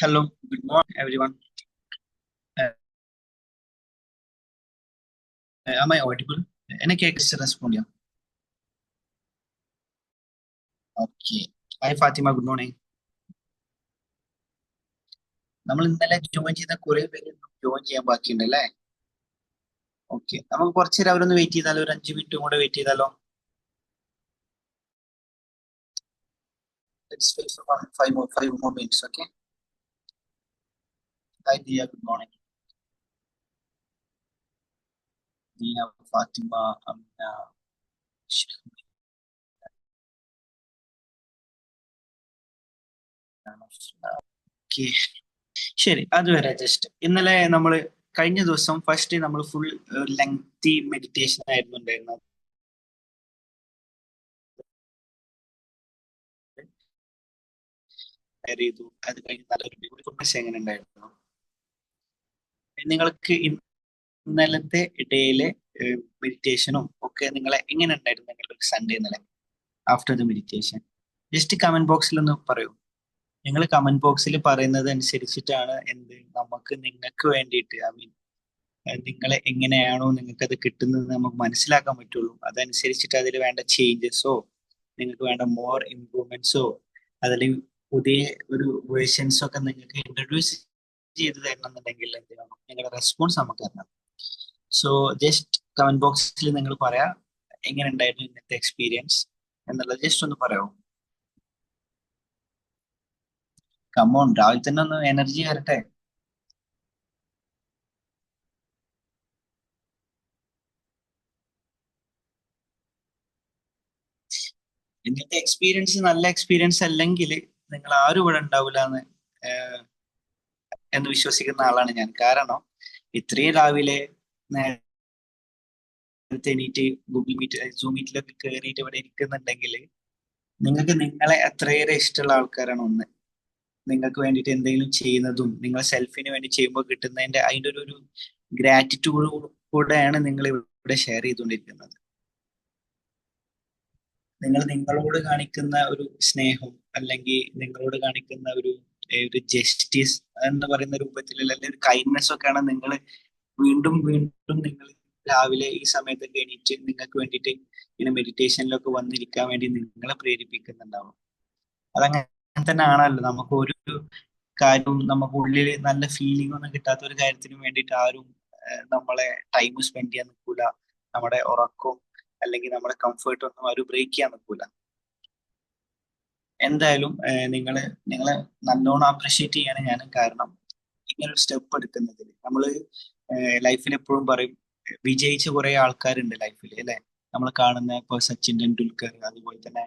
Hello, good morning, everyone. Uh, am I audible? എനിക്ക് respond ചെയ്യാം. Okay. Hi Fatima, good morning. നമ്മൾ ഇന്നലെ join ചെയ്ത കുറെ പേര് ജോയിൻ ചെയ്യാൻ ബാക്കിയുണ്ട് അല്ലേ? ഓക്കെ, നമുക്ക് കുറച്ച് നേരം അവരൊന്ന് വെയിറ്റ് ചെയ്താലോ, ഒരു 5 മിനിറ്റും കൂടെ വെയിറ്റ് ചെയ്താലോ? Let's wait for 5 more minutes, okay? Hi Dia, good morning. Dia, Fatima, Amina, okay. ശരി, അതുവരെ ജസ്റ്റ് ഇന്നലെ നമ്മൾ കഴിഞ്ഞ ദിവസം ഫസ്റ്റ് നമ്മൾ ഫുൾ ലെങ്തി മെഡിറ്റേഷൻ ആയിരുന്നു ഉണ്ടായിരുന്നത്. ചെയ്തു. അത് കഴിഞ്ഞ് നല്ലൊരു ഫുഡ്നസ് എങ്ങനെ ഉണ്ടായിരുന്നു? നിങ്ങൾക്ക് ഇന്നലത്തെ ഡേയിലെ മെഡിറ്റേഷനും ഒക്കെ നിങ്ങളെ എങ്ങനെ ഉണ്ടായിരുന്നു? നിങ്ങളുടെ സൺഡേ ഇന്നലെ after the meditation just comment ബോക്സിൽ ഒന്ന് പറയൂ. നിങ്ങൾ കമന്റ് ബോക്സിൽ പറയുന്നത് അനുസരിച്ചിട്ടാണ് നമുക്ക് നിങ്ങൾക്ക് വേണ്ടിയിട്ട് ഐ മീൻ നിങ്ങളെ എങ്ങനെയാണോ നിങ്ങൾക്ക് അത് കിട്ടുന്നത് നമുക്ക് മനസ്സിലാക്കാൻ പറ്റുള്ളൂ. അതനുസരിച്ചിട്ട് അതിൽ വേണ്ട ചേഞ്ചസോ നിങ്ങൾക്ക് വേണ്ട മോർ ഇംപ്രൂവ്മെന്റ്സോ അതല്ലെങ്കിൽ പുതിയ ഒരു വേർഷൻസോ ഒക്കെ നിങ്ങൾക്ക് ഇൻട്രൊഡ്യൂസ് ചെയ്ത് തരണമെന്നുണ്ടെങ്കിൽ എന്ത് ചെയ്യണം? നിങ്ങളുടെ റെസ്പോൺസ് നമുക്ക് തരണം. സോ ജസ്റ്റ് കമന്റ് ബോക്സിൽ നിങ്ങൾ പറയാ എങ്ങനെ ഉണ്ടായിരുന്നു ഇന്നത്തെ എക്സ്പീരിയൻസ് എന്നുള്ളത് ജസ്റ്റ് ഒന്ന് പറയാമോ? കമോൺ, രാവിലെ തന്നെ ഒന്ന് എനർജി വരട്ടെ. ഇന്നത്തെ എക്സ്പീരിയൻസ് നല്ല എക്സ്പീരിയൻസ് അല്ലെങ്കിൽ നിങ്ങൾ ആരും ഇവിടെ ഉണ്ടാവില്ല എന്ന് വിശ്വസിക്കുന്ന ആളാണ് ഞാൻ. കാരണം ഇത്രയും രാവിലെ നേരത്തെ എണീറ്റ് ഗൂഗിൾ മീറ്റ് സൂം മീറ്റിലൊക്കെ കയറിയിട്ട് ഇവിടെ ഇരിക്കുന്നുണ്ടെങ്കിൽ നിങ്ങൾക്ക് നിങ്ങളെ അത്രയേറെ ഇഷ്ടമുള്ള ആൾക്കാരാണ്. ഒന്ന്, നിങ്ങൾക്ക് വേണ്ടിയിട്ട് എന്തെങ്കിലും ചെയ്യുന്നതും നിങ്ങളെ സെൽഫിന് വേണ്ടി ചെയ്യുമ്പോൾ കിട്ടുന്നതിന്റെ അതിൻ്റെ ഒരു ഗ്രാറ്റിറ്റ്യൂഡ് കൂടെയാണ് നിങ്ങൾ ഇവിടെ ഷെയർ ചെയ്തുകൊണ്ടിരിക്കുന്നത്. നിങ്ങൾ നിങ്ങളോട് കാണിക്കുന്ന ഒരു സ്നേഹം അല്ലെങ്കിൽ നിങ്ങളോട് കാണിക്കുന്ന ഒരു ജസ്റ്റിസ് എന്ന് പറയുന്ന രൂപത്തിൽ അല്ലെങ്കിൽ ഒരു കൈൻഡ്നെസ് ഒക്കെയാണ് നിങ്ങൾ വീണ്ടും വീണ്ടും നിങ്ങൾ രാവിലെ ഈ സമയത്തൊക്കെ എണീറ്റ് നിങ്ങൾക്ക് വേണ്ടിയിട്ട് ഇങ്ങനെ മെഡിറ്റേഷനിലൊക്കെ വന്നിരിക്കാൻ വേണ്ടി നിങ്ങളെ പ്രേരിപ്പിക്കുന്നുണ്ടാവും. അതങ്ങനെ തന്നെ ആണല്ലോ. നമുക്ക് ഒരു കാര്യവും നമുക്ക് ഉള്ളിൽ നല്ല ഫീലിംഗ് ഒന്നും കിട്ടാത്ത ഒരു കാര്യത്തിനും വേണ്ടിയിട്ട് ആരും നമ്മളെ ടൈം സ്പെൻഡ് ചെയ്യാൻ നിൽക്കൂല. നമ്മുടെ ഉറക്കവും അല്ലെങ്കിൽ നമ്മുടെ കംഫർട്ട് ഒന്നും ആരും ബ്രേക്ക് ചെയ്യാൻ നിൽക്കൂല. എന്തായാലും നിങ്ങളെ നല്ലോണം അപ്രിഷിയേറ്റ് ചെയ്യാണ് ഞാൻ. കാരണം ഇങ്ങനെ ഒരു സ്റ്റെപ്പ് എടുക്കുന്നതിൽ നമ്മൾ ലൈഫിൽ എപ്പോഴും പറയും വിജയിച്ച കുറെ ആൾക്കാരുണ്ട് ലൈഫിൽ അല്ലെ? നമ്മൾ കാണുന്ന ഇപ്പൊ സച്ചിൻ ടെണ്ടുൽക്കർ, അതുപോലെ തന്നെ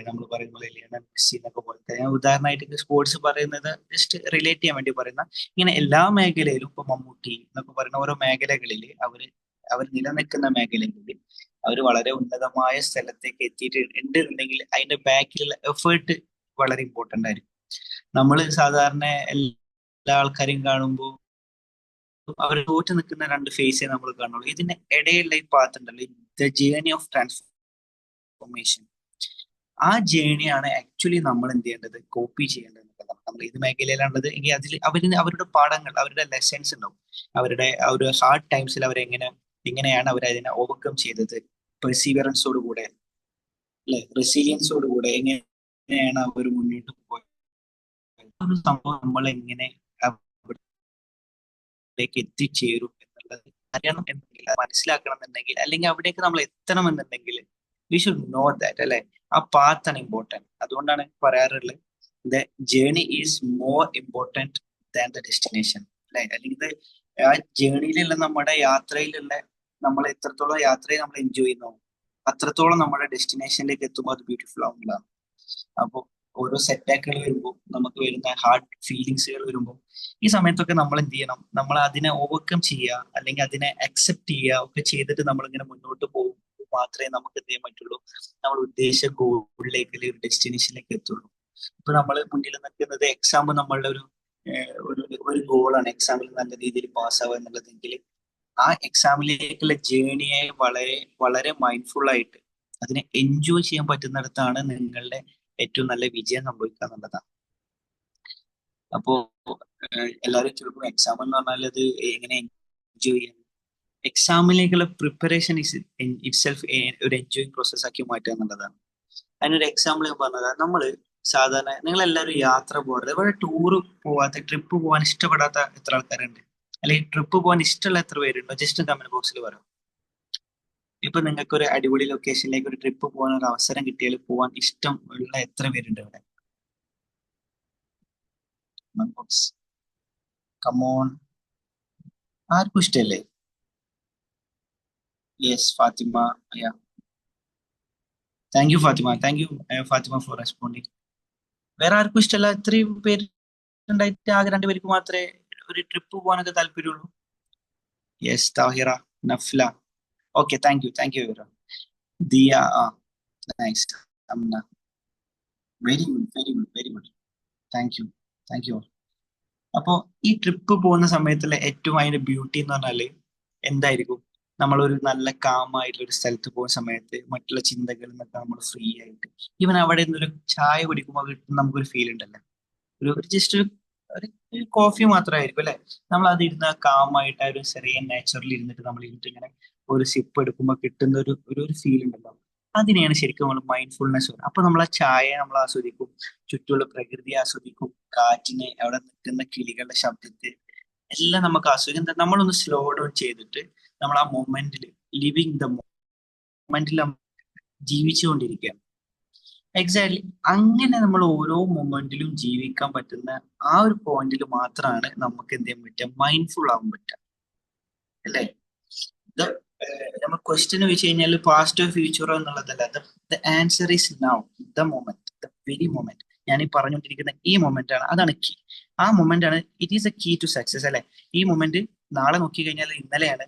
നമ്മൾ പറയുന്ന പോലെ ലിയണൽ മെസ്സി എന്നൊക്കെ പോലത്തെ, ഞാൻ ഉദാഹരണമായിട്ട് സ്പോർട്സ് പറയുന്നത് ജസ്റ്റ് റിലേറ്റ് ചെയ്യാൻ വേണ്ടി പറയുന്ന, ഇങ്ങനെ എല്ലാ മേഖലയിലും ഇപ്പൊ മമ്മൂട്ടി എന്നൊക്കെ പറയുന്ന ഓരോ മേഖലകളിൽ അവർ നിലനിൽക്കുന്ന മേഖലകളിൽ അവർ വളരെ ഉന്നതമായ സ്ഥലത്തേക്ക് എത്തിയിട്ട് ഉണ്ടെങ്കിൽ അതിന്റെ ബാക്കിലുള്ള എഫേർട്ട് വളരെ ഇമ്പോർട്ടന്റ് ആയിരിക്കും. നമ്മൾ സാധാരണ എല്ലാ ആൾക്കാരെയും കാണുമ്പോൾ അവർ തോറ്റ് നിൽക്കുന്ന രണ്ട് ഫേസേ നമ്മൾ കാണുള്ളൂ. ഇതിന്റെ ഇടയിലുള്ള ഈ പാത്ത് ഉണ്ടല്ലോ, ദ ജേർണി ഓഫ് ട്രാൻസ്ഫോർമേഷൻ, ആ ജേണിയാണ് ആക്ച്വലി നമ്മൾ എന്ത് ചെയ്യേണ്ടത്? കോപ്പി ചെയ്യേണ്ടത് എന്നുള്ളതാണ്. നമ്മൾ ഏത് മേഖലയിലാണുള്ളത് എങ്കിൽ അവരുടെ പാഠങ്ങൾ, അവരുടെ ലെസൺസ് ഉണ്ടാവും. അവരുടെ ആ ഒരു ഹാർഡ് ടൈംസിൽ എങ്ങനെയാണ് അവർ അതിനെ ഓവർകം ചെയ്തത്, പെർസീവറൻസോട് കൂടെ അല്ലെ, റെസീലിയൻസോട് കൂടെ എങ്ങനെയാണ് അവർ മുന്നോട്ട് പോയത്, ഒരു സംഭവം നമ്മൾ എങ്ങനെ അവിടേക്ക് എത്തിച്ചേരും എന്നുള്ളത് അറിയണം എന്നുണ്ടെങ്കിൽ, മനസ്സിലാക്കണം എന്നുണ്ടെങ്കിൽ, അല്ലെങ്കിൽ അവിടേക്ക് നമ്മൾ എത്തണം എന്നുണ്ടെങ്കിൽ വി ഷുഡ് നോ ദാറ്റ് അല്ലെ. ആ പാത്താണ് ഇമ്പോർട്ടൻറ്റ്. അതുകൊണ്ടാണ് പറയാറുള്ളത് the journey is more important than the destination അല്ലെ. അല്ലെങ്കിൽ ആ ജേർണിയിലുള്ള നമ്മുടെ യാത്രയിലുള്ള നമ്മൾ എത്രത്തോളം യാത്രയെ നമ്മൾ എൻജോയ് ചെയ്യുന്നു അത്രത്തോളം നമ്മുടെ ഡെസ്റ്റിനേഷനിലേക്ക് എത്തുമ്പോൾ അത് ബ്യൂട്ടിഫുൾ ആവുന്നതാണ്. അപ്പോൾ ഓരോ സെറ്റാക്കുകൾ വരുമ്പോൾ നമുക്ക് വരുന്ന ഹാർഡ് ഫീലിങ്സുകൾ വരുമ്പോൾ ഈ സമയത്തൊക്കെ നമ്മൾ എന്ത് ചെയ്യണം? നമ്മൾ അതിനെ ഓവർകം ചെയ്യുക അല്ലെങ്കിൽ അതിനെ അക്സെപ്റ്റ് ചെയ്യുക ഒക്കെ ചെയ്തിട്ട് നമ്മൾ ഇങ്ങനെ മുന്നോട്ട് പോകുമ്പോൾ മാത്രമേ നമുക്ക് എന്ത് ചെയ്യാൻ പറ്റുള്ളൂ? നമ്മൾ ഉദ്ദേശിച്ച ഗോളിലേക്ക് അല്ലെങ്കിൽ ഒരു ഡെസ്റ്റിനേഷനിലേക്ക് എത്തുള്ളൂ. ഇപ്പൊ നമ്മൾ മുന്നിൽ നിൽക്കുന്നത് എക്സാം നമ്മളുടെ ഒരു ഗോളാണ്, എക്സാമിൽ നല്ല രീതിയിൽ പാസ്സാവുക എന്നുള്ളതെങ്കിൽ ആ എക്സാമിലേക്കുള്ള ജേണിയെ വളരെ വളരെ മൈൻഡ്ഫുൾ ആയിട്ട് അതിനെ എൻജോയ് ചെയ്യാൻ പറ്റുന്നിടത്താണ് നിങ്ങളുടെ ഏറ്റവും നല്ല വിജയം സംഭവിക്കുക എന്നുള്ളതാണ്. അപ്പോ എല്ലാവരും ചോദിക്കും എക്സാം എന്ന് പറഞ്ഞാൽ അത് എങ്ങനെ എൻജോയ് ചെയ്യാം. എക്സാമിലേക്കുള്ള പ്രിപ്പറേഷൻ ഇസ് ഇറ്റ് സെൽഫ് ഒരു എൻജോയിങ് പ്രോസസ് ആക്കി മാറ്റുക എന്നുള്ളതാണ്. അതിനൊരു എക്സാമ്പിൾ ഞാൻ പറഞ്ഞത്, നമ്മള് സാധാരണ നിങ്ങൾ എല്ലാവരും യാത്ര പോകരുത്, ഇവിടെ ടൂറ് പോവാത്ത, ട്രിപ്പ് പോകാൻ ഇഷ്ടപ്പെടാത്ത എത്ര ആൾക്കാരുണ്ട്, അല്ലെങ്കിൽ ട്രിപ്പ് പോകാൻ ഇഷ്ടമുള്ള എത്ര പേരുണ്ടോ, ജസ്റ്റ് കമന്റ് ബോക്സിൽ പറയാം. ഇപ്പൊ നിങ്ങൾക്ക് ഒരു അടിപൊളി ലൊക്കേഷനിലേക്ക് ഒരു ട്രിപ്പ് പോകാൻ ഒരു അവസരം കിട്ടിയാൽ പോകാൻ ഇഷ്ടം ഉള്ള എത്ര പേരുണ്ട് ഇവിടെ? Comment box, come on. ആർക്കും ഇഷ്ടമല്ലേ? Yes Fatima. Thank you Fatima, thank you Fatima for responding. വേറെ ആർക്കും ഇഷ്ടമല്ല? ഇത്രയും പേര് ഉണ്ടായിട്ട് ആകെ രണ്ടുപേർക്ക് മാത്രമേ ഒരു ട്രിപ്പ് പോകാനൊക്കെ താല്പര്യമുള്ളൂ. Yes Thahira, Nafla. Okay, thank you Ivara. Diya, ആ nice. Amna, very good, very good, very good. Thank you. അപ്പോ ഈ ട്രിപ്പ് പോകുന്ന സമയത്തുള്ള ഏറ്റവും അതിന്റെ ബ്യൂട്ടി എന്ന് പറഞ്ഞാല് എന്തായിരിക്കും? നമ്മളൊരു നല്ല കാമായിട്ടുള്ള ഒരു സ്ഥലത്ത് പോകുന്ന സമയത്ത് മറ്റുള്ള ചിന്തകളിൽ നിന്നൊക്കെ നമ്മൾ ഫ്രീ ആയിട്ട്, ഈവൻ അവിടെ നിന്നൊരു ചായ കുടിക്കുമ്പോൾ കിട്ടുന്ന നമുക്കൊരു ഫീൽ ഉണ്ടല്ലോ, ഒരു ജസ്റ്റ് ഒരു കോഫി മാത്രമായിരിക്കും അല്ലെ, നമ്മൾ അത് ഇരുന്ന് കാമായിട്ട് ആ ഒരു ചെറിയ നാച്ചുറലിൽ ഇരുന്നിട്ട് നമ്മൾ ഇരുന്നിട്ട് ഇങ്ങനെ ഒരു സിപ്പ് എടുക്കുമ്പോൾ കിട്ടുന്ന ഒരു ഫീൽ ഉണ്ടല്ലോ, അതിനെയാണ് ശരിക്കും നമ്മൾ മൈൻഡ്ഫുൾനെസ്. അപ്പൊ നമ്മൾ ആ ചായ നമ്മൾ ആസ്വദിക്കും, ചുറ്റുമുള്ള പ്രകൃതി ആസ്വദിക്കും, കാറ്റിനെ, അവിടെ നിൽക്കുന്ന കിളികളുടെ ശബ്ദത്തെ എല്ലാം നമുക്ക് ആസ്വദിക്കും. എന്താ, നമ്മളൊന്ന് സ്ലോ ഡൗൺ ചെയ്തിട്ട് നമ്മൾ ആ മൊമെന്റിൽ, ലിവിങ് ദ മൊമെന്റിൽ ജീവിച്ചുകൊണ്ടിരിക്കുകയാണ്. എക്സാക്ട്ലി. അങ്ങനെ നമ്മൾ ഓരോ മൊമെന്റിലും ജീവിക്കാൻ പറ്റുന്ന ആ ഒരു പോയിന്റിൽ മാത്രമാണ് നമുക്ക് എന്ത് ചെയ്യാൻ പറ്റുക, മൈൻഡ്ഫുൾ ആവാൻ പറ്റുക, അല്ലേ? ഇത് നമ്മൾ ക്വസ്റ്റ്യൻ വെച്ച് കഴിഞ്ഞാൽ പാസ്റ്റോ ഫ്യൂച്ചറോ എന്നുള്ളതല്ല. The answer is now, the moment, the very moment. ഞാൻ ഈ പറഞ്ഞുകൊണ്ടിരിക്കുന്ന ഈ മൊമെന്റ് ആണ്, അതാണ് കീ. ആ മൊമെന്റ് ആണ്, it is a key to success, അല്ലെ? ഈ മൊമെന്റ് നാളെ നോക്കി കഴിഞ്ഞാൽ ഇന്നലെയാണ്,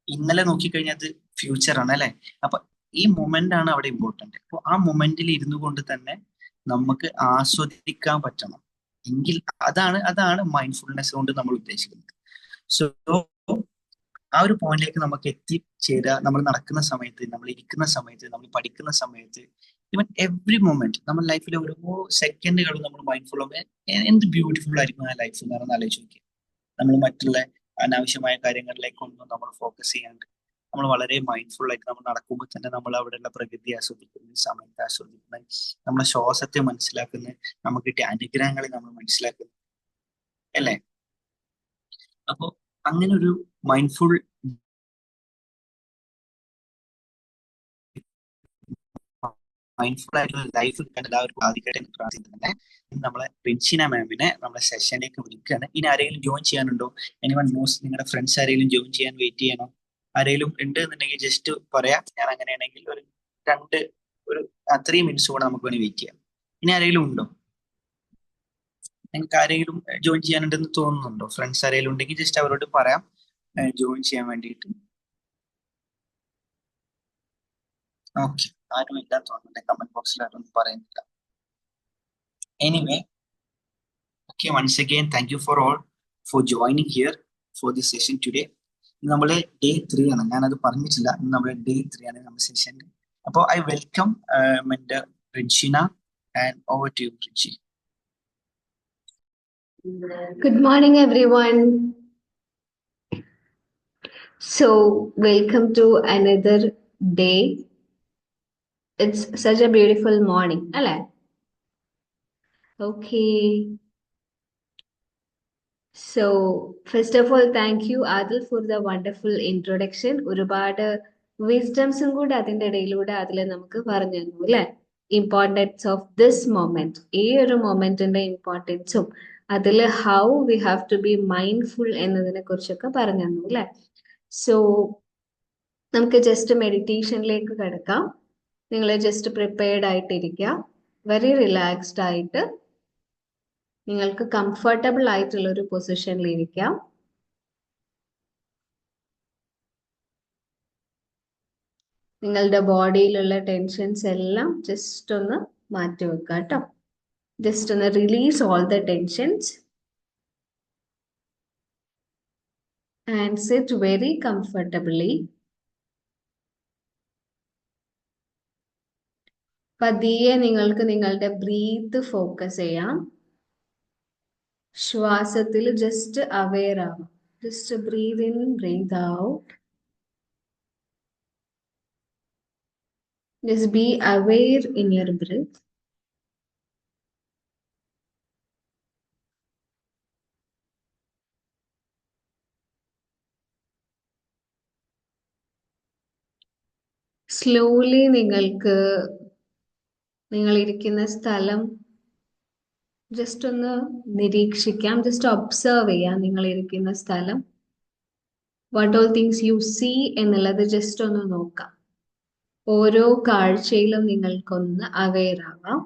ഇന്നലെ നോക്കിക്കഴിഞ്ഞാൽ അത് ഫ്യൂച്ചർ ആണ്, അല്ലെ? അപ്പൊ ഈ മൊമെന്റ് ആണ് അവിടെ ഇമ്പോർട്ടന്റ്. അപ്പൊ ആ മൊമെന്റിൽ ഇരുന്നു കൊണ്ട് തന്നെ നമുക്ക് ആസ്വദിക്കാൻ പറ്റണം എങ്കിൽ, അതാണ് മൈൻഡ്ഫുൾനെസ് കൊണ്ട് നമ്മൾ ഉദ്ദേശിക്കുന്നത്. സോ ആ ഒരു പോയിന്റിലേക്ക് നമുക്ക് എത്തിച്ചേരുക, നമ്മൾ നടക്കുന്ന സമയത്ത്, നമ്മൾ ഇരിക്കുന്ന സമയത്ത്, നമ്മൾ പഠിക്കുന്ന സമയത്ത്, ഈവൻ എവറി മൊമെന്റ് നമ്മുടെ ലൈഫിലെ ഓരോ സെക്കൻഡുകളും നമ്മൾ മൈൻഡ്ഫുൾ ആകുമ്പോൾ എന്ത് ബ്യൂട്ടിഫുൾ ആയിരിക്കും ആ ലൈഫ് എന്ന് പറഞ്ഞാൽ ആലോചിച്ച് നോക്കിയാൽ. നമ്മൾ മറ്റുള്ള അനാവശ്യമായ കാര്യങ്ങളിലേക്കൊന്നും നമ്മൾ ഫോക്കസ് ചെയ്യാണ്ട് നമ്മൾ വളരെ മൈൻഡ്ഫുൾ ആയിട്ട് നമ്മൾ നടക്കുമ്പോൾ തന്നെ നമ്മൾ അവിടെയുള്ള പ്രകൃതി ആസ്വദിക്കുന്നത്, സമയത്ത് ആസ്വദിക്കുന്നത്, നമ്മളെ ശ്വാസത്തെ മനസ്സിലാക്കുന്നത്, നമുക്ക് കിട്ടിയ അനുഗ്രഹങ്ങളെ നമ്മൾ മനസ്സിലാക്കുന്നത്, അല്ലേ? അപ്പൊ അങ്ങനെ ഒരു മൈൻഡ്ഫുൾ മൈൻഡ്ഫുൾ ആയിട്ടുള്ള ലൈഫ് കിട്ടാൻ എല്ലാവർക്കും സാധിക്കട്ടെ എന്ന് പ്രാർത്ഥിക്കുന്നത്. നമ്മളെ റിൻഷിന മാമിനെ നമ്മുടെ സെഷനിലേക്ക് വിളിക്കുകയാണ്. ഇനി ആരെങ്കിലും ജോയിൻ ചെയ്യാനുണ്ടോ? എനിവൺ ന്യൂസ്, നിങ്ങളുടെ ഫ്രണ്ട്സ് ആരെങ്കിലും ജോയിൻ ചെയ്യാൻ വെയിറ്റ് ചെയ്യണോ? ആരെങ്കിലും ഉണ്ട് എന്നുണ്ടെങ്കിൽ ജസ്റ്റ് പറയാം. ഞാൻ അങ്ങനെയാണെങ്കിൽ ഒരു രണ്ട് ഒരു 3 മിനിറ്റ്സ് കൂടെ നമുക്ക് വേണ്ടി വെയിറ്റ് ചെയ്യാം. ഇനി ആരെങ്കിലും ഉണ്ടോ? നിങ്ങൾക്ക് ആരെങ്കിലും ജോയിൻ ചെയ്യാനുണ്ടെന്ന് തോന്നുന്നുണ്ടോ? ഫ്രണ്ട്സ് ആരെങ്കിലും ഉണ്ടെങ്കിൽ ജസ്റ്റ് അവരോട് പറയാം ജോയിൻ ചെയ്യാൻ വേണ്ടിയിട്ട്. ഓക്കെ, ആരും ഇല്ലാന്ന് തോന്നുന്നുണ്ട് കമന്റ് ബോക്സിൽ, ആരും പറയുന്നില്ല. Anyway, okay, once again, thank you for all for joining here for this session today. നമ്മള് ഡേ 3 ആണ്, ഞാനത് പറഞ്ഞിട്ടില്ല. നമ്മുടെ ഡേ 3 ആണ് നമ്മുടെ സെഷൻ. അപ്പോൾ I welcome mentor Rinshina, and over to you Rinshi. Good morning, everyone. So, welcome to another day. It's such a beautiful morning, അല്ലേ? Okay. So, first of all, thank you, Adil, for the wonderful introduction. ഒരുപാട് വിസ്ഡംസും കൂടെ അതിൻ്റെ ഇടയിലൂടെ അതിൽ നമുക്ക് പറഞ്ഞു തന്നു, അല്ലേ? ഇമ്പോർട്ടൻസ് ഓഫ് ദിസ് മൊമെന്റ്, ഈ ഒരു മൊമെന്റിന്റെ ഇമ്പോർട്ടൻസും അതിൽ how we have to be mindful എന്നതിനെ കുറിച്ചൊക്കെ പറഞ്ഞു തന്നു, അല്ലേ? സോ നമുക്ക് ജസ്റ്റ് മെഡിറ്റേഷനിലേക്ക് കിടക്കാം. നിങ്ങൾ ജസ്റ്റ് പ്രിപ്പയർഡ് ആയിട്ടിരിക്കുക, വെരി റിലാക്സ്ഡ് ആയിട്ട് നിങ്ങൾക്ക് കംഫർട്ടബിൾ ആയിട്ടുള്ള ഒരു പൊസിഷനിൽ ഇരിക്കാം. നിങ്ങളുടെ ബോഡിയിലുള്ള ടെൻഷൻസ് എല്ലാം ജസ്റ്റ് ഒന്ന് മാറ്റി വെക്കുക കേട്ടോ. ജസ്റ്റ് ഒന്ന് release all the tensions and sit very comfortably. പതിയെ നിങ്ങൾക്ക് നിങ്ങളുടെ ബ്രീത്ത് ഫോക്കസ് ചെയ്യാം. ശ്വാസത്തിൽ ജസ്റ്റ് അവെയർ ആവാം. Just breath in, breath out. Just be aware in your breath. Slowly നിങ്ങൾക്ക് നിങ്ങൾ ഇരിക്കുന്ന സ്ഥലം ജസ്റ്റ് ഒന്ന് നിരീക്ഷിക്കാം. ജസ്റ്റ് ഒബ്സർവ് ചെയ്യാം നിങ്ങൾ ഇരിക്കുന്ന സ്ഥലം. What all things you see എന്നുള്ളത് ജസ്റ്റ് ഒന്ന് നോക്കാം. ഓരോ കാഴ്ചയിലും നിങ്ങൾക്കൊന്ന് അവെയർ ആവാം.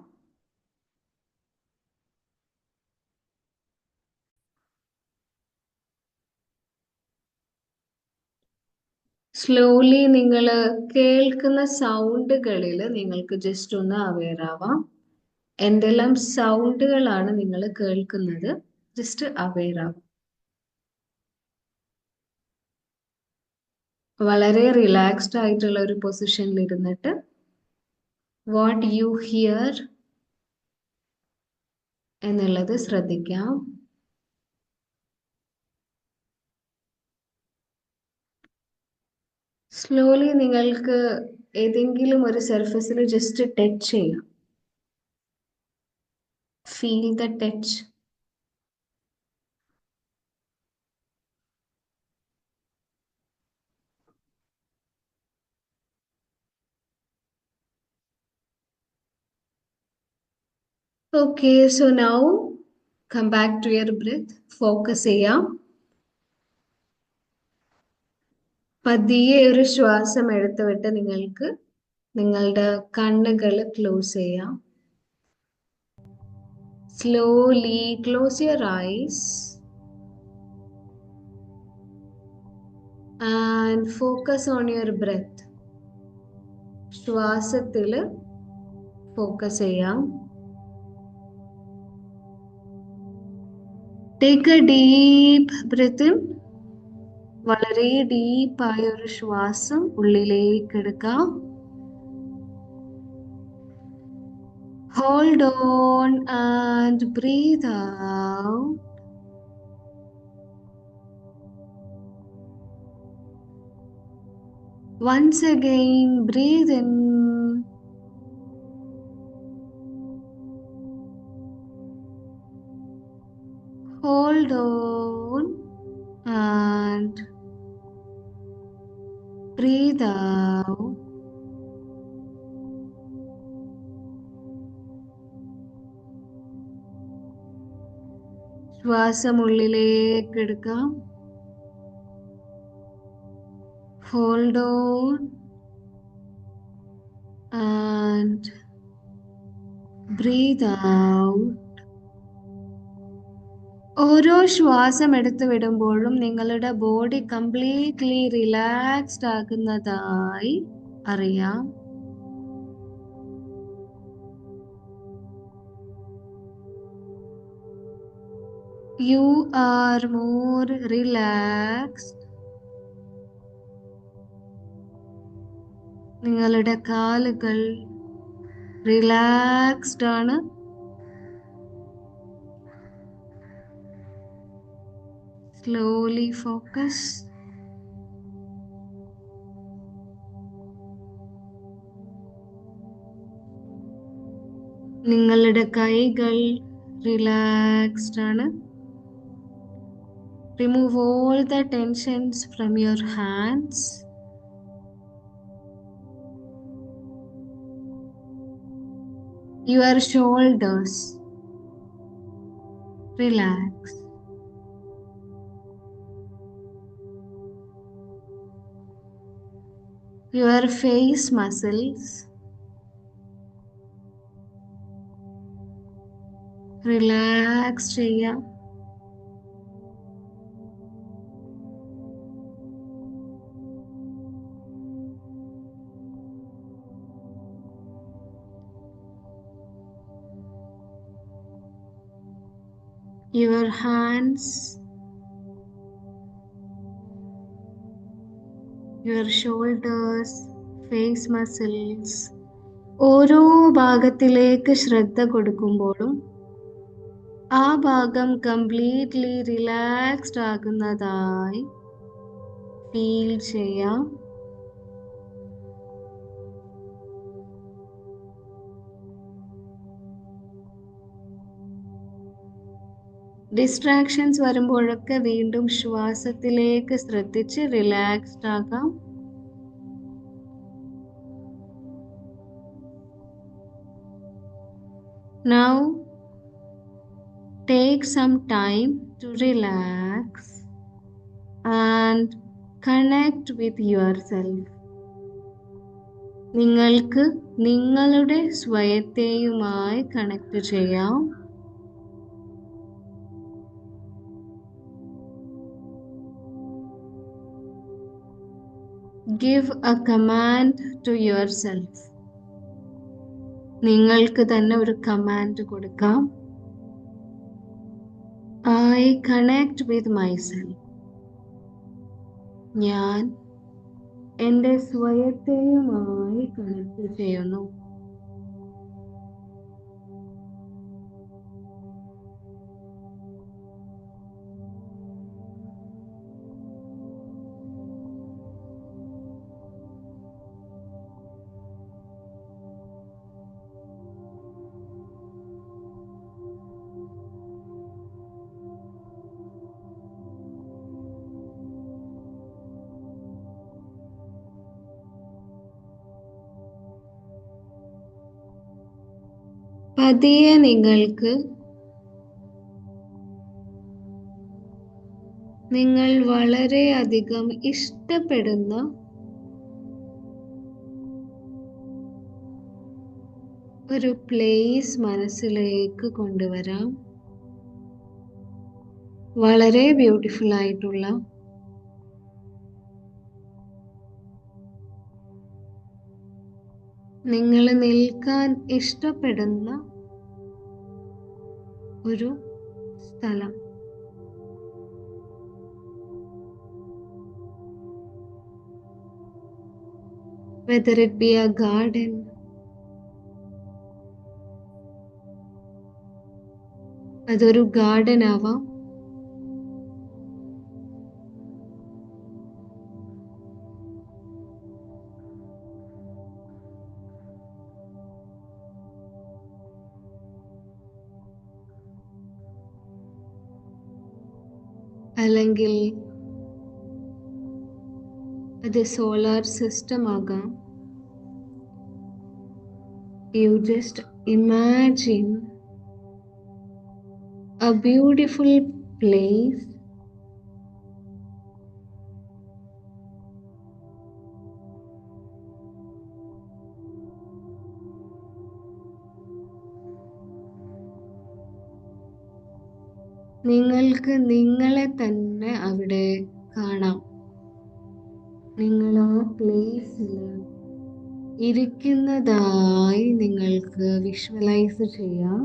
സ്ലോലി നിങ്ങൾ കേൾക്കുന്ന സൗണ്ടുകളിൽ നിങ്ങൾക്ക് ജസ്റ്റ് ഒന്ന് അവെയർ ആവാം. എന്തെല്ലാം സൗണ്ടുകളാണ് നിങ്ങൾ കേൾക്കുന്നത്, ജസ്റ്റ് അവെയർ ആവാം. വളരെ റിലാക്സ്ഡ് ആയിട്ടുള്ള ഒരു പൊസിഷനിൽ ഇരുന്നിട്ട് വാട്ട് യു ഹിയർ എന്നുള്ളത് ശ്രദ്ധിക്കാം. സ്ലോലി നിങ്ങൾക്ക് ഏതെങ്കിലും ഒരു സർഫസിൽ ജസ്റ്റ് ടച്ച് ചെയ്യാം. Feel the touch. Okay, so now come back to your breath. Focus ചെയ്യാം. പതിയെ ഒരു ശ്വാസം എടുത്തുവിട്ട് നിങ്ങൾക്ക് നിങ്ങളുടെ കണ്ണുകൾ ക്ലോസ് ചെയ്യാം. Slowly close your eyes and focus on your breath. ശ്വാസത്തിൽ ഫോക്കസ് ചെയ്യാം. Take a deep breath in. വളരെ ഡീപ്പായ ഒരു ശ്വാസം ഉള്ളിലേക്ക് എടുക്കാം. Hold on and breathe out. Once again, breathe in. Hold on and breathe out. ശ്വാസം ഉള്ളിലേക്ക് എടുക്കാം. Hold on and breathe out. ഓരോ ശ്വാസം എടുത്തു വിടുമ്പോഴും നിങ്ങളുടെ ബോഡി കംപ്ലീറ്റ്ലി റിലാക്സ്ഡ് ആകുന്നതായി അറിയാം. You are more relaxed. നിങ്ങളുടെ കാലുകൾ റിലാക്സ്ഡ് ആണ്. Slowly focus. നിങ്ങളുടെ കൈകൾ റിലാക്സ്ഡ് ആണ്. Remove all the tensions from your hands. Your shoulders relax. Your face muscles relax ചെയ്യാം. Your hands, your shoulders, face muscles. ഓരോ ഭാഗത്തിലേക്ക് ശ്രദ്ധ കൊടുക്കുമ്പോഴും ആ ഭാഗം കംപ്ലീറ്റ്ലി റിലാക്സ്ഡ് ആകുന്നതായി ഫീൽ ചെയ്യാം. ഡിസ്ട്രാക്ഷൻസ് വരുമ്പോഴൊക്കെ വീണ്ടും ശ്വാസത്തിലേക്ക് ശ്രദ്ധിച്ച് റിലാക്സ്ഡ് ആകാം. Now take some time to relax and connect with yourself. നിങ്ങൾക്ക് നിങ്ങളുടെ സ്വയത്തെയുമായി കണക്ട് ചെയ്യാം. Give a command to yourself. നിങ്ങൾക്ക് തന്നെ ഒരു കമാൻഡ് കൊടുക്കാം. I connect with myself. ഞാൻ എൻ്റെ സ്വയത്തെയുമായി കണക്ട് ചെയ്യുന്നു. പതിയെ നിങ്ങൾക്ക് നിങ്ങൾ വളരെയധികം ഇഷ്ടപ്പെടുന്ന ഒരു പ്ലേസ് മനസ്സിലേക്ക് കൊണ്ടുവരാം. വളരെ ബ്യൂട്ടിഫുൾ ആയിട്ടുള്ള നിങ്ങൾ നിൽക്കാൻ ഇഷ്ടപ്പെടുന്ന ഒരു സ്ഥലം. Whether it be a garden, അതൊരു ഗാർഡൻ ആവാം, അല്ലെങ്കിൽ അത് സോളാർ സിസ്റ്റം ആകാം. You just imagine a beautiful place നിങ്ങൾക്ക് നിങ്ങളെ തന്നെ അവിടെ കാണാം. നിങ്ങൾ ആ പ്ലേസിൽ ഇരിക്കുന്നതായി നിങ്ങൾക്ക് വിഷ്വലൈസ് ചെയ്യാം.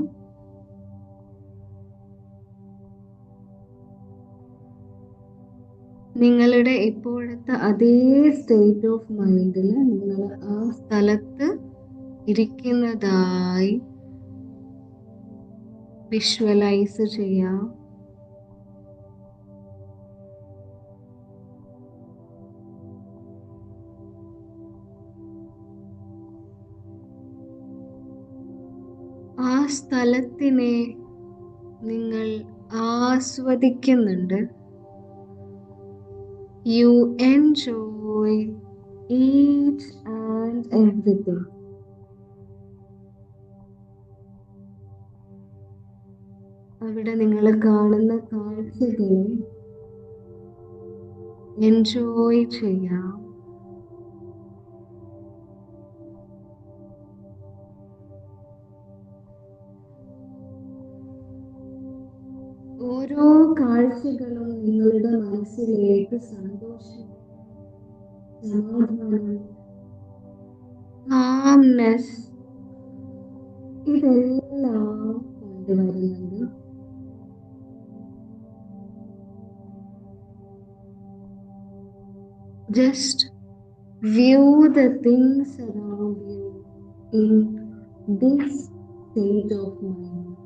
നിങ്ങളുടെ ഇപ്പോഴത്തെ അതേ സ്റ്റേറ്റ് ഓഫ് മൈൻഡിൽ നിങ്ങൾ ആ സ്ഥലത്ത് ഇരിക്കുന്നതായി വിഷ്വലൈസ് ചെയ്യാം. ആ സ്ഥലത്തിനെ നിങ്ങൾ ആസ്വദിക്കുന്നുണ്ട്. You enjoy each and everything. അവിടെ നിങ്ങൾ കാണുന്ന കാഴ്ചകളെ എൻജോയ് ചെയ്യാം. ഓരോ കാഴ്ചകളും നിങ്ങളുടെ മനസ്സിലേക്ക് സന്തോഷം, സമാധാനം, കാംനെസ് ഇതെല്ലാം കൊണ്ടുവരുന്നുണ്ട്. Just view the things around you in this state of mind.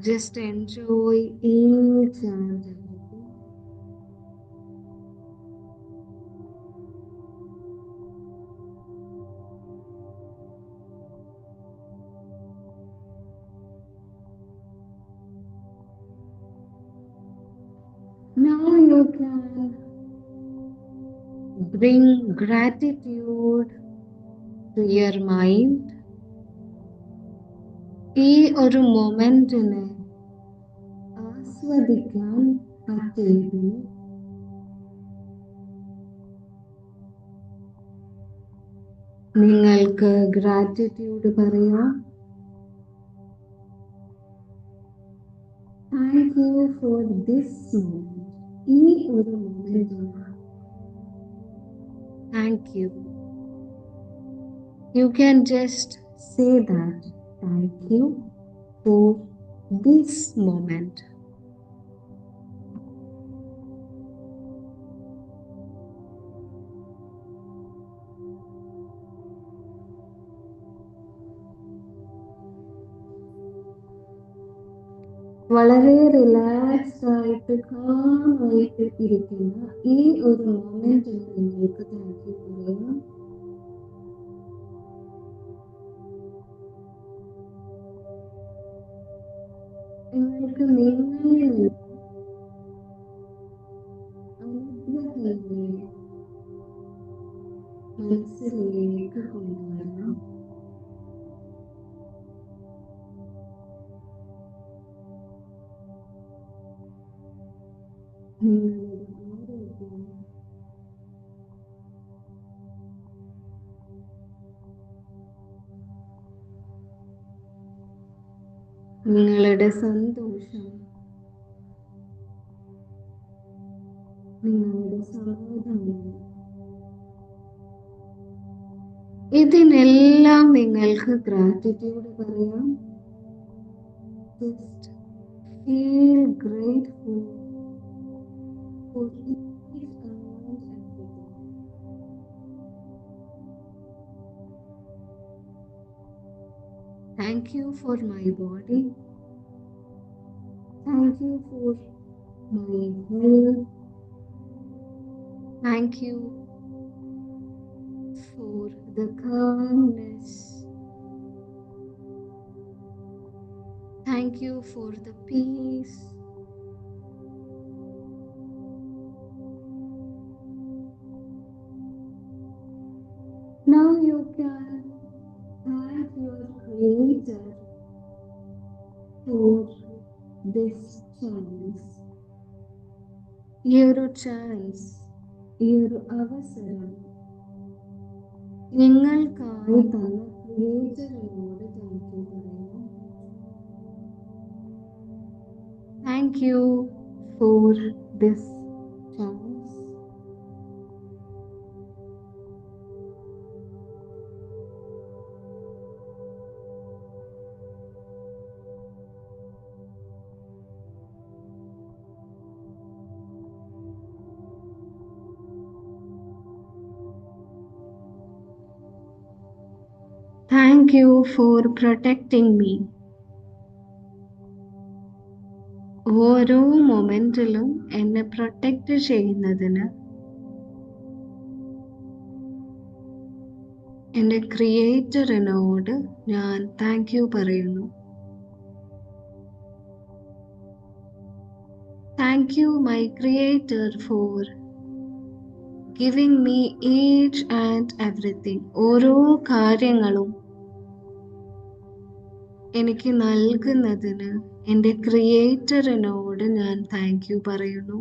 Just enjoy each and everything. Now you can bring gratitude to your mind. ഈ ഒരു മൊമെന്റിനെ ആസ്വദിക്കാൻ പറ്റിയിരുന്നു. നിങ്ങൾക്ക് ഗ്രാറ്റിറ്റ്യൂഡ് പറയാം. Thank you for this moment. ഈ ഒരു മൊമെന്റിന് thank you. You can just say that. Thank you for this moment. വളരെ റിലാക്സ്ഡ് ആയിട്ട് കാമായിട്ട് ഇരിക്കുന്ന ഈ ഒരു മൊമെന്റിന് നിങ്ങൾക്ക് താങ്ക് യു പറയാം. നിങ്ങൾക്ക് നിങ്ങളിൽ അനുഗ്രഹങ്ങളെ മനസ്സിലേക്ക് കൊണ്ടുവരണം. നിങ്ങളുടെ ആരോഗ്യം, നിങ്ങളുടെ സന്തോഷം, നിങ്ങളുടെ സമാധാനം, ഇതിനെല്ലാം നിങ്ങൾക്ക് ഗ്രാറ്റിറ്റ്യൂഡ് പറയാം. Just feel grateful for each and everything. Thank you for my body. Thank you for my health. Thank you for the calmness. Thank you for the peace. Now you can thank your Creator for this chance. ഈ ഒരു chance, ഈ ഒരു അവസരം നിങ്ങൾക്കായി തന്ന ക്രിയേറ്ററിനോട് thank you പറയാം. Thank you for this chance. Thank you for protecting me. ഓരോ മൊമെന്റിലും എന്നെ പ്രൊട്ടക്റ്റ് ചെയ്യുന്നതിന് എൻ്റെ ക്രിയേറ്ററിനോട് ഞാൻ താങ്ക് യു പറയുന്നു. Thank you my creator for giving me each and everything. ഓരോ കാര്യങ്ങളും എനിക്ക് നൽകുന്നതിന് എൻ്റെ ക്രിയേറ്ററിനോട് ഞാൻ താങ്ക് യു പറയുന്നു.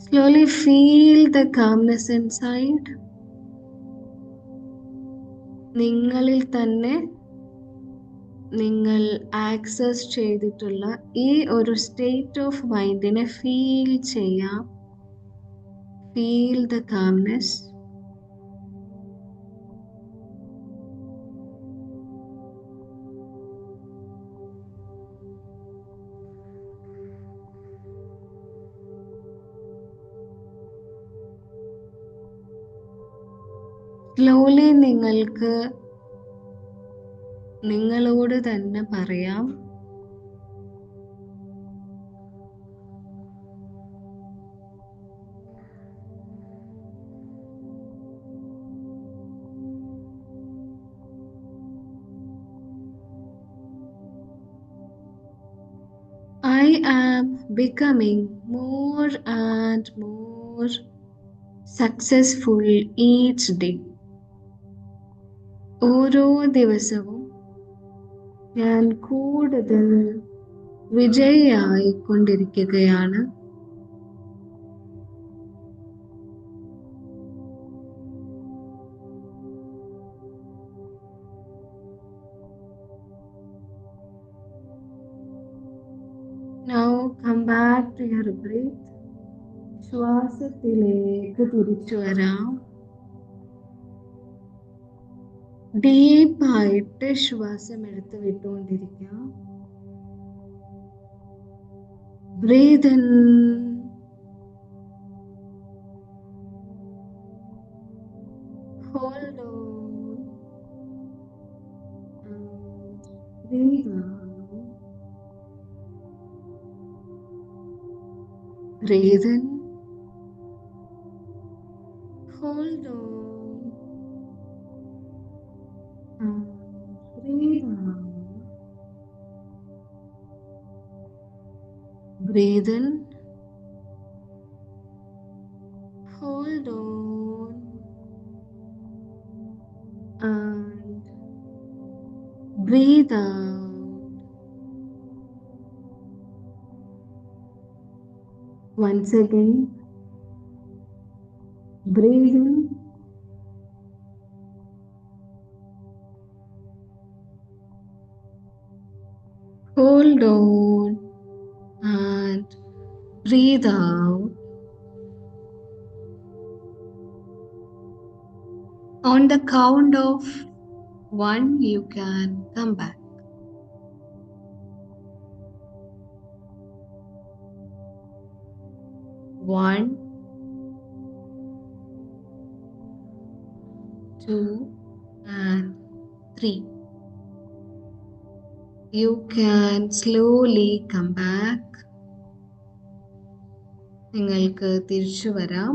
Slowly feel the calmness inside. നിങ്ങളിൽ തന്നെ നിങ്ങൾ ആക്സസ് ചെയ്തിട്ടുള്ള ഈ ഒരു സ്റ്റേറ്റ് ഓഫ് മൈൻഡിനെ ഫീൽ ചെയ്യാം. Feel the calmness. സ്ലോലി നിങ്ങൾക്ക് നിങ്ങളോട് തന്നെ പറയാം, I am becoming more and more successful each day. ഓരോ ദിവസവും ഞാൻ കൂടുതൽ വിജയിയായിക്കൊണ്ടിരിക്കുകയാണ്. Now come back to your breath. ശ്വാസത്തിലേക്ക് തിരിച്ചു വരാം. ഡീപ്പായിട്ട് ശ്വാസം എടുത്ത് വിട്ടുകൊണ്ടിരിക്കാം. Breathe in. Hold on. And breathe out. Breathe in. Hold on. And breathe out. Breathe in. Hold on. And breathe out. Once again, breathe in. Hold on and breathe out. On the count of 1, you can come back. 1, 2, and 3. You can slowly come back. നിങ്ങൾക്ക് തിരിച്ചു വരാം.